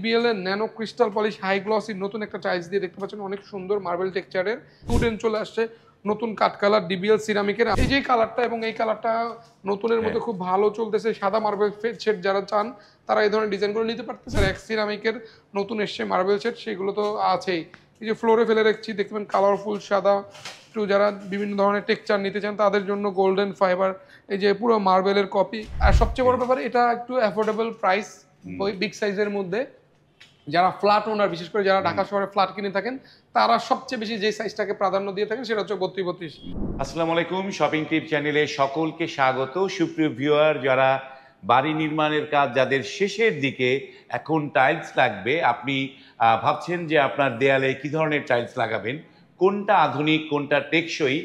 DBL এর nano crystal polish high glossy নতুন একটা টাইলস দিয়ে দেখতে পাচ্ছেন, অনেক সুন্দর মার্বেল টেক্সচারের উডেন চলে আসছে। নতুন কাট কালার ডিবিএল সিরামিকের এই যে কালারটা এবং এই কালারটা নতুনের মধ্যে খুব ভালো চলতেছে। সাদা মার্বেল শেড যারা চান তারা এই ধরনের ডিজাইনগুলো নিতে পারতেছে। আর এক্স সিরামিকের নতুন এসছে মার্বেল শেড, সেগুলো তো আছেই। এই যে ফ্লোরে ফেলে রাখছি দেখবেন কালারফুল সাদা, একটু যারা বিভিন্ন ধরনের টেক্সচার নিতে চান তাদের জন্য গোল্ডেন ফাইবার, এই যে পুরো মার্বেলের কপি। আর সবচেয়ে বড় ব্যাপার, এটা একটু অ্যাফোর্ডেবল প্রাইস, ওই বিগ সাইজের মধ্যে। যারা ফ্ল্যাট ওনার, বিশেষ করে যারা ঢাকা শহরে ফ্ল্যাট কিনে থাকেন, তারা সবচেয়ে বেশি যে সাইজটাকে প্রাধান্য দিয়ে থাকেন সেটা হচ্ছে 32-32। আসসালামু আলাইকুম, শপিং টিপ চ্যানেলে সকলকে স্বাগত। সুপ্রিয় ভিউয়ার, যারা বাড়ি নির্মাণের কাজ যাদের শেষের দিকে এখন টাইলস লাগবে, আপনি ভাবছেন যে আপনার দেয়ালে কি ধরনের টাইলস লাগাবেন, কোনটা আধুনিক কোনটা টেকসই,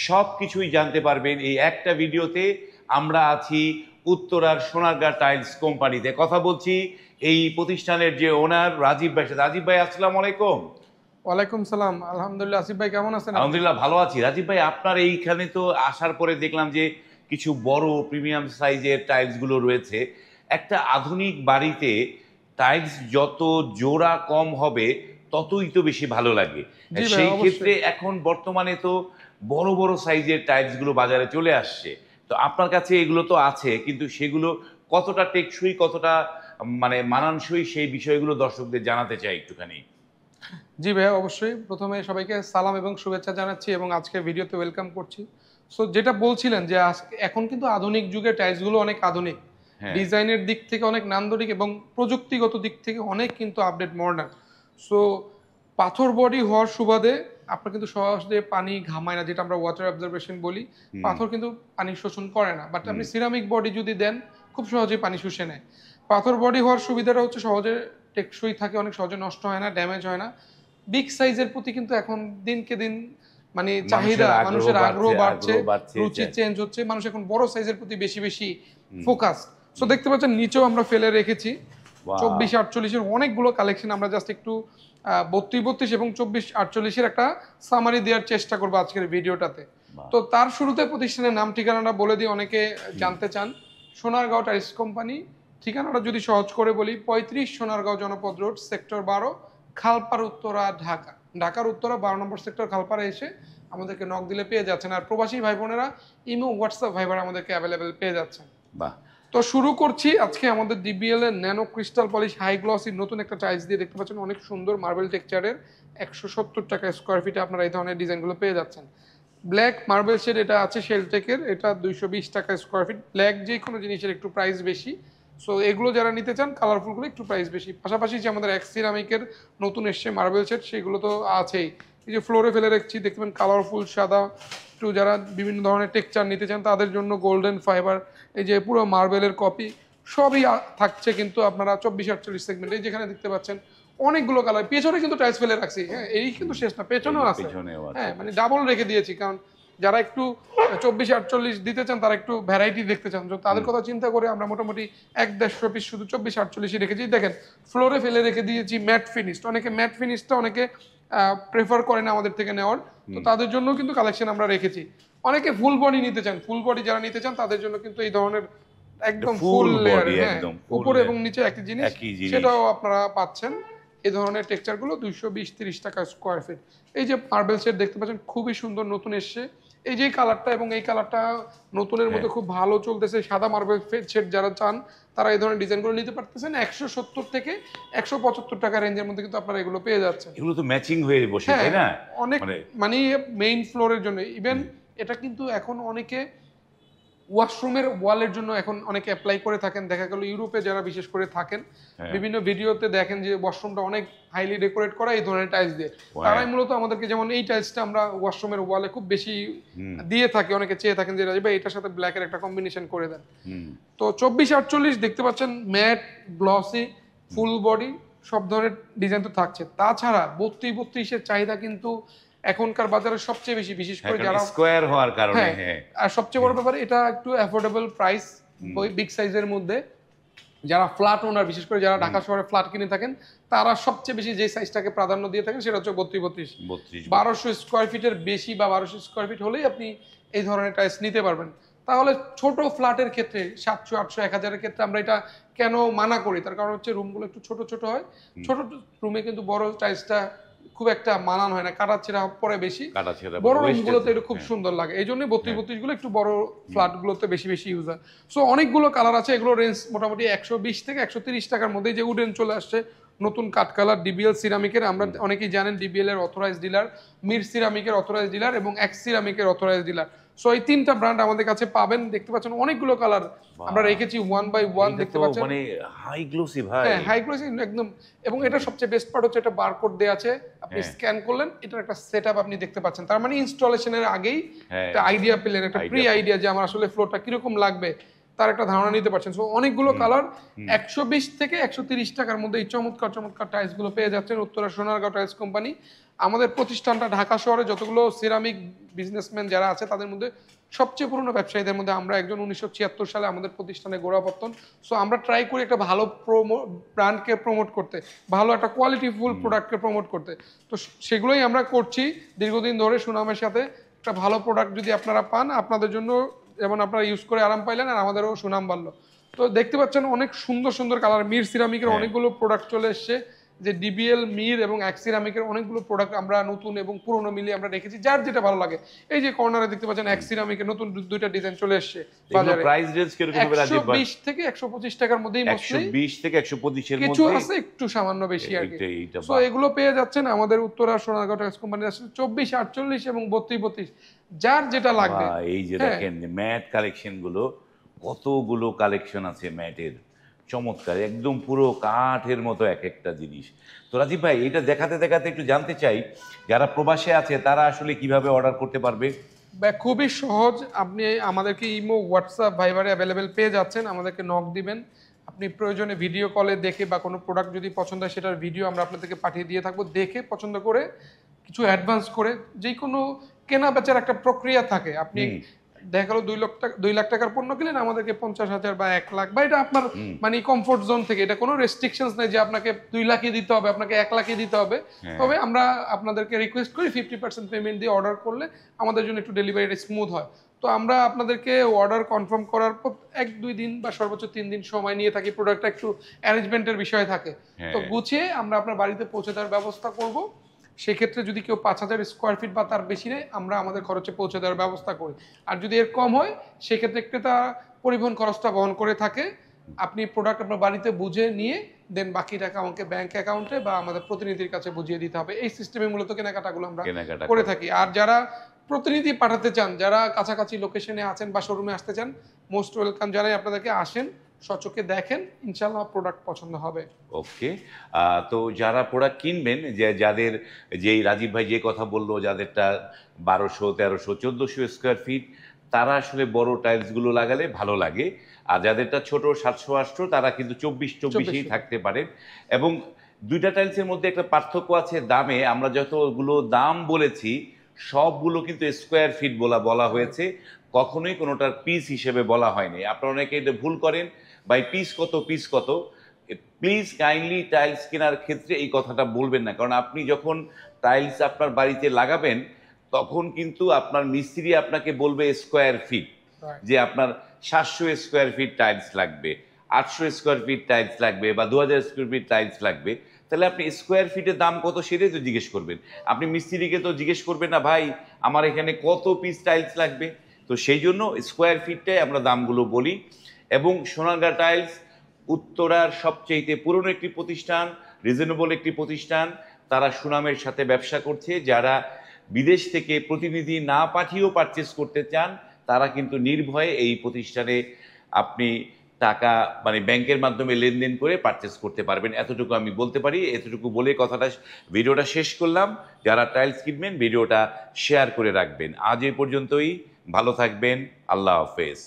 সব কিছুই জানতে পারবেন এই একটা ভিডিওতে। আমরা আছি উত্তরার সোনারগাঁ টাইলস কোম্পানিতে। কথা বলছি এই প্রতিষ্ঠানের যে ওনার রাজীব ভাই। রাজীব ভাই, আসসালামু আলাইকুম। ওয়ালাইকুম সালাম। আলহামদুলিল্লাহ। আসিফ ভাই কেমন আছেন? আলহামদুলিল্লাহ, ভালো আছি। রাজীব ভাই, আপনার এইখানে তো আসার পরে দেখলাম যে কিছু বড় প্রিমিয়াম সাইজের টাইলসগুলো রয়েছে। একটা আধুনিক বাড়িতে টাইলস যত জোড়া কম হবে ততই তো বেশি ভালো লাগে। সেই ক্ষেত্রে এখন বর্তমানে তো বড় বড় সাইজের টাইলসগুলো বাজারে চলে আসছে। তো আপনার কাছে এগুলো তো আছে, কিন্তু সেগুলো কতটা টেকসই, কতটা মানে মানানসই, সেই বিষয়গুলো দর্শকদের জানাতে চাই একটুখানি। জি ভাইয়া, অবশ্যই। প্রথমে সবাইকে সালাম এবং শুভেচ্ছা জানাচ্ছি এবং আজকে ভিডিওতে ওয়েলকাম করছি। সো যেটা বলছিলেন যে এখন কিন্তু আধুনিক যুগে টাইলসগুলো অনেক আধুনিক, ডিজাইনের দিক থেকে অনেক নান্দনিক এবং প্রযুক্তিগত দিক থেকে অনেক কিন্তু আপডেট, মডার্ন। সো পাথর বডি হওয়ার সুবাদে আপনার কিন্তু সহজে পানি ঘামায় না, যেটা আমরা ওয়াটার অবজারভেশন বলি। পাথর কিন্তু পানি শোষণ করে না, বাট আপনি সিরামিক বডি যদি দেন খুব সহজেই পানি শুষে নেয়। পাথর বডি হওয়ার সুবিধাটা হচ্ছে সহজে টেকসই থাকে, অনেক সহজে নষ্ট হয় না, ড্যামেজ হয় না। বিগ সাইজের প্রতি কিন্তু এখন দিনকে দিন মানে চাহিদা, মানুষের আগ্রহ বাড়ছে, রুচি চেঞ্জ হচ্ছে। মানুষ এখন বড় সাইজের প্রতি বেশি বেশি ফোকাস। সো দেখতে পাচ্ছেন নিচেও আমরা ফেলে রেখেছি 24-48-এর অনেকগুলো কালেকশন। আমরা জাস্ট একটু 32-32 এবং 24-48-এর একটা সামারি দেওয়ার চেষ্টা করবো আজকের ভিডিওটাতে। তো তার শুরুতে প্রতিষ্ঠানের নাম ঠিকানাটা বলে দিই, অনেকে জানতে চান। সোনারগাঁও টাইলস কোম্পানি, ঠিকানাটা যদি সহজ করে বলি, 35 সোনারগাঁও জনপদ রোড, সেক্টর 12, খালপাড়, উত্তরা, ঢাকা। ঢাকার উত্তরা 12 নম্বর সেক্টর খালপাড়ে এসে আমাদেরকে নক দিলে পেয়ে যাচ্ছেন। আর প্রবাসী ভাই বোনেরা ইমো, হোয়াটসঅ্যাপ, ভাইবার আমাদেরকে অ্যাভেলেবেল পেয়ে যাচ্ছেন। বাহ। তো শুরু করছি আজকে আমাদের ডিবিএল এর nano crystal polish high glossy নতুন একটা টাইলস দিয়ে দেখতে পাচ্ছেন, অনেক সুন্দর মার্বেল টেক্সচারের। 170 টাকা স্কোয়ার ফিটে আপনারা এই ধরনের ডিজাইনগুলো পেয়ে যাচ্ছেন। ব্ল্যাক মার্বেল শেড এটা আছে শেলটেকের, এটা 220 টাকা স্কোয়ার ফিট। ব্ল্যাক যে কোনো জিনিসের একটু প্রাইস বেশি। সো এগুলো যারা নিতে চান কালারফুলগুলো একটু প্রাইস বেশি। পাশাপাশি যে আমাদের এক্স সিরামিকের নতুন এসছে মার্বেল শেড, সেগুলো তো আছেই। এই যে ফ্লোরে ফেলে রাখছি দেখবেন কালারফুল সাদা, একটু যারা বিভিন্ন ধরনের টেক্সচার নিতে চান তাদের জন্য গোল্ডেন ফাইবার, এই যে পুরো মার্বেলের কপি সবই থাকছে কিন্তু আপনারা 24-48 সেগমেন্ট। এই যেখানে দেখতে পাচ্ছেন অনেকগুলো কালার। পেছনে কিন্তু টাইলস ফেলে রাখছি, হ্যাঁ, এই কিন্তু শেষ না, পেছনেও আছে, হ্যাঁ, মানে ডাবল রেখে দিয়েছি। কারণ যারা একটু 24-48 দিতে চান, তারা একটু ভ্যারাইটি দেখতে চান, তাদের কথা চিন্তা করে আমরা মোটামুটি 1-150 পিস শুধু 24-48 রেখেছি। দেখেন ফ্লোরে ফেলে রেখে দিয়েছি ম্যাট ফিনিশড। অনেকে ম্যাট ফিনিশটা অনেকে প্রেফার করেন আমাদের থেকে নেওয়ার, তো তাদের জন্য কিন্তু কালেকশন আমরা রেখেছি। অনেকে ফুল বডি নিতে চান, ফুল বডি যারা নিতে চান তাদের জন্য কিন্তু এই ধরনের একদম ফুল লেয়ার, উপরে এবং নিচে একই জিনিস, সেটাও আপনারা পাচ্ছেন। এই ধরনের টেক্সচারগুলো 220-30 টাকা স্কোয়ার ফিট। এই যে মার্বেল সেট দেখতে পাচ্ছেন, খুবই সুন্দর, নতুন এসছে। এই যে কালারটা এবং এই কালারটা নতুনের মধ্যে খুব ভালো চলতেছে। সাদা মার্বেল সেট যারা চান তারা এই ধরনের ডিজাইনগুলো নিতে পারতেছেন। 170 থেকে 175 টাকা রেঞ্জের মধ্যে কিন্তু আপনারা এগুলো পেয়ে যাচ্ছেন। এগুলো তো ম্যাচিং হয়ে বসে, তাই না? অনেক মানে মেইন ফ্লোরের জন্য। ইভেন এটা কিন্তু এখন অনেকে ওয়াশরুমের ওয়ালের জন্য এখন অনেকে অ্যাপ্লাই করে থাকেন। দেখা গেল ইউরোপে যারা বিশেষ করে থাকেন, বিভিন্ন ভিডিওতে দেখেন যে ওয়াশরুমটা অনেক হাইলি ডেকোরেট করা এই ধরনের টাইলস দিয়ে। তারাই মূলত আমাদেরকে, যেমন এই টাইলসটা আমরা ওয়াশরুমের ওয়ালে খুব বেশি দিয়ে থাকি, অনেকে চেয়ে থাকেন যে রাজীব ভাই এটার সাথে ব্ল্যাকের একটা কম্বিনেশন করে দেন। তো 24-48 দেখতে পাচ্ছেন, ম্যাট, গ্লসি, ফুল বডি সব ধরনের ডিজাইন তো থাকছে। তাছাড়া 32-32-এর চাহিদা কিন্তু এখনকার বাজারে সবচেয়ে বেশি, বিশেষ করে যারা স্কয়ার হওয়ার কারণে। আর সবচেয়ে বড় ব্যাপার, এটা একটু অ্যাফোর্ডেবল প্রাইস, ওই বিগ সাইজের মধ্যে। যারা ফ্ল্যাট ওনার, বিশেষ করে যারা ঢাকা শহরে ফ্ল্যাট কিনে থাকেন, তারা সবচেয়ে বেশি যে সাইজটাকে প্রাধান্য দিয়ে থাকেন সেটা হচ্ছে 32-32। 1200 স্কোয়ার ফিটের বেশি বা 1200 স্কোয়ার ফিট হলেই আপনি এই ধরনের টাইলস নিতে পারবেন। তাহলে ছোট ফ্ল্যাটের ক্ষেত্রে 700 800 1000 ক্ষেত্রে আমরা এটা কেন মানা করি? তার কারণ হচ্ছে রুমগুলো একটু ছোট ছোট হয়। ছোট রুমে কিন্তু বড় টাইলসটা খুব একটা মানান হয় না, কাটাছেঁড়া পরে বেশি। কাটা ছেঁড়া বড় পড়ে, রুমগুলোতে wastage, এটা খুব হ্যাঁ। সুন্দর লাগে, এই জন্য 32 গুলো একটু বড় ফ্ল্যাটগুলোতে বেশি বেশি ইউজ হয়। সো অনেকগুলো কালার আছে, এগুলো রেঞ্জ মোটামুটি 120 থেকে 130 টাকার মধ্যে। যে উডেন চলে আসছে নতুন কাঠ কালার ডিবিএল সিরামিকের, আমরা অনেকেই জানেন ডিবিএল এর অথরাইজ ডিলার, মির সিরামিকের অথরাইজ ডিলার এবং এক্স সিরামিকের অথরাইজ ডিলার। সো এই তিনটা ব্র্যান্ড আমাদের কাছে পাবেন। দেখতে পাচ্ছেন অনেকগুলো কালার আমরা রেখেছি 1 বাই 1, এটা দেখতে তো পাচ্ছেন। মানে হাই গ্লোসি ভাই। হ্যাঁ, হাই গ্লোসি একদম। এবং এটা সবচেয়ে বেস্ট পার্ট হচ্ছে এটা বারকোড দেয়া আছে, আপনি হ্যাঁ। স্ক্যান করলেন, এটার একটা সেটআপ আপনি দেখতে পাচ্ছেন। তার মানে ইনস্টলেশনের আগেই হ্যাঁ। একটা আইডিয়া পেলেন, একটা প্রি Idea আইডিয়া যে আমার আসলে ফ্লোরটা কিরকম লাগবে তার একটা ধারণা নিতে পারছেন। সো অনেকগুলো কালার 120 থেকে 130 টাকার মধ্যে এই চমৎকার চমৎকার টাইলস গুলো পেয়ে যাচ্ছেন উত্তরা সোনারগাঁও টাইলস কোম্পানি। আমাদের প্রতিষ্ঠানটা ঢাকা শহরে যতগুলো সিরামিক বিজনেসম্যান যারা আছে তাদের মধ্যে সবচেয়ে পুরনো ব্যবসায়ীদের মধ্যে আমরা একজন। 1976 সালে আমাদের প্রতিষ্ঠানে গোড়াপত্তন। সো আমরা ট্রাই করি একটা ভালো ব্র্যান্ডকে প্রমোট করতে, ভালো একটা কোয়ালিটিফুল প্রোডাক্টকে প্রমোট করতে। তো সেগুলোই আমরা করছি দীর্ঘদিন ধরে সুনামের সাথে। একটা ভালো প্রোডাক্ট যদি আপনারা পান, আপনাদের জন্য যেমন আপনারা ইউজ করে আরাম পাইলেন আর আমাদেরও সুনাম বাড়লো। তো দেখতে পাচ্ছেন অনেক সুন্দর সুন্দর কালার। মির সিরামিকের অনেকগুলো প্রোডাক্ট চলে এসছে, যে ডিবিএল মির এবং এক্স সিরামিকের অনেকগুলো প্রোডাক্ট আমরা নতুন এবং পুরনো মিলিয়ে আমরা রেখেছি, যার যেটা ভালো লাগে। এই যে কর্নারে দেখতে পাচ্ছেন এক্স সিরামিকের নতুন দুইটা ডিজাইন চলে এসছে বাজারে। প্রাইস রেঞ্জ কিরকম হবে রাজীব ভাই? 120 থেকে 125 টাকার মধ্যেই মোস্টলি, 120 থেকে 125 এর কিছু মধ্যে আছে একটু সামান্য বেশি আর কি। এইটা সো এগুলো পেয়ে যাচ্ছেন আমাদের উত্তরা সোনারগাঁও টাইলস কোম্পানির আসলে 24 48 এবং 32 32, যার যেটা লাগবে। এই যে হ্যাঁ। দেখেন ম্যাট কালেকশন গুলো, কতগুলো কালেকশন আছে ম্যাটের, চমৎকার একদম পুরো কাঠের মতো এক একটা জিনিস। তো রাজীব ভাই এটা দেখাতে দেখাতে একটু জানতে চাই, যারা প্রবাসে আছে তারা আসলে কিভাবে অর্ডার করতে পারবে? খুবই সহজ, আপনি আমাদেরকে ইমো হোয়াটসঅ্যাপ ভাইবারে অ্যাভেলেবেল পেয়ে যাচ্ছেন, আমাদেরকে নক দিবেন। আপনি প্রয়োজনে ভিডিও কলে দেখে বা কোনো প্রোডাক্ট যদি পছন্দ হয় সেটার ভিডিও আমরা আপনাদেরকে পাঠিয়ে দিয়ে থাকবো। দেখে পছন্দ করে কিছু অ্যাডভান্স করে, যে কোনো কেনা বেচার একটা প্রক্রিয়া থাকে। আপনি দেখা গেলো 2 লাখ টাকার পণ্য কিনলেন, আমাদেরকে 50,000 বা 1 লাখ বা এটা আপনার মানে কমফোর্ট জোন থেকে, এটা কোনো রেস্ট্রিকশনস নেই যে আপনাকে 2 লাখই দিতে হবে, আপনাকে 1 লাখই দিতে হবে। তবে আমরা আপনাদেরকে রিকোয়েস্ট করি 50% পেমেন্ট দিয়ে অর্ডার করলে আমাদের জন্য একটু ডেলিভারিটা স্মুথ হয়। তো আমরা আপনাদেরকে অর্ডার কনফার্ম করার পর 1-2 দিন বা সর্বোচ্চ 3 দিন সময় নিয়ে থাকি। প্রোডাক্টটা একটু অ্যারেঞ্জমেন্টের বিষয় থাকে, তো গুছিয়ে আমরা আপনার বাড়িতে পৌঁছে দেওয়ার ব্যবস্থা করব। সেক্ষেত্রে যদি কেউ 5000 স্কোয়ার ফিট বা তার বেশি নেয়, আমরা আমাদের খরচে পৌঁছে দেওয়ার ব্যবস্থা করি। আর যদি এর কম হয় সেক্ষেত্রে ক্রেতা পরিবহন খরচটা বহন করে থাকে। আপনি প্রোডাক্ট আপনার বাড়িতে বুঝে নিয়ে দেন বাকি টাকা আমাকে ব্যাংক অ্যাকাউন্টে বা আমাদের প্রতিনিধির কাছে বুঝিয়ে দিতে হবে। এই সিস্টেমে মূলত কেনাকাটাগুলো আমরা করে থাকি। আর যারা প্রতিনিধি পাঠাতে চান, যারা কাছাকাছি লোকেশনে আছেন বা শোরুমে আসতে চান, মোস্ট ওয়েলকাম জানাই আপনাদেরকে। আসেন, সচক্ষে দেখেন, ইনশাল্লাহ প্রোডাক্ট পছন্দ হবে। ওকে। তো যারা প্রোডাক্ট কিনবেন, যে যাদের যেই রাজীব ভাই যে কথা বললো, যাদেরটা 1200 1300 1400 স্কোয়ার ফিট, তারা আসলে বড় টাইলসগুলো লাগালে ভালো লাগে। আর যাদেরটা ছোট 700 800, তারা কিন্তু 24-24ই থাকতে পারেন। এবং দুইটা টাইলসের মধ্যে একটা পার্থক্য আছে দামে। আমরা যতগুলো দাম বলেছি সবগুলো কিন্তু স্কোয়ার ফিট বলা হয়েছে, কখনোই কোনোটার পিস হিসেবে বলা হয়নি। আপনারা অনেকে এটা ভুল করেন, ভাই পিস কত পিস কত। প্লিজ কাইন্ডলি টাইলস কেনার ক্ষেত্রে এই কথাটা বলবেন না, কারণ আপনি যখন টাইলস আপনার বাড়িতে লাগাবেন তখন কিন্তু আপনার মিস্ত্রি আপনাকে বলবে স্কোয়ার ফিট, যে আপনার 700 স্কোয়ার ফিট টাইলস লাগবে, 800 স্কোয়ার ফিট টাইলস লাগবে বা 2000 স্কোয়ার ফিট টাইলস লাগবে। তাহলে আপনি স্কোয়ার ফিটের দাম কত সেটাই তো জিজ্ঞেস করবেন। আপনি মিস্ত্রিকে তো জিজ্ঞেস করবেন না ভাই আমার এখানে কত পিস টাইলস লাগবে। তো সেই জন্য স্কোয়ার ফিটটাই আমরা দামগুলো বলি। এবং সোনারগাঁ টাইলস উত্তরার সবচেয়ে পুরনো একটি প্রতিষ্ঠান, রিজনেবল একটি প্রতিষ্ঠান। তারা সুনামের সাথে ব্যবসা করছে। যারা বিদেশ থেকে প্রতিনিধি না পাঠিয়েও পারচেস করতে চান, তারা কিন্তু নির্ভয়ে এই প্রতিষ্ঠানে আপনি টাকা মানে ব্যাংকের মাধ্যমে লেনদেন করে পারচেস করতে পারবেন। এতটুকু আমি বলতে পারি। এতটুকু বলে ভিডিওটা শেষ করলাম। যারা টাইলস কিনবেন ভিডিওটা শেয়ার করে রাখবেন। আজ এই পর্যন্তই, ভালো থাকবেন, আল্লাহ হাফেজ।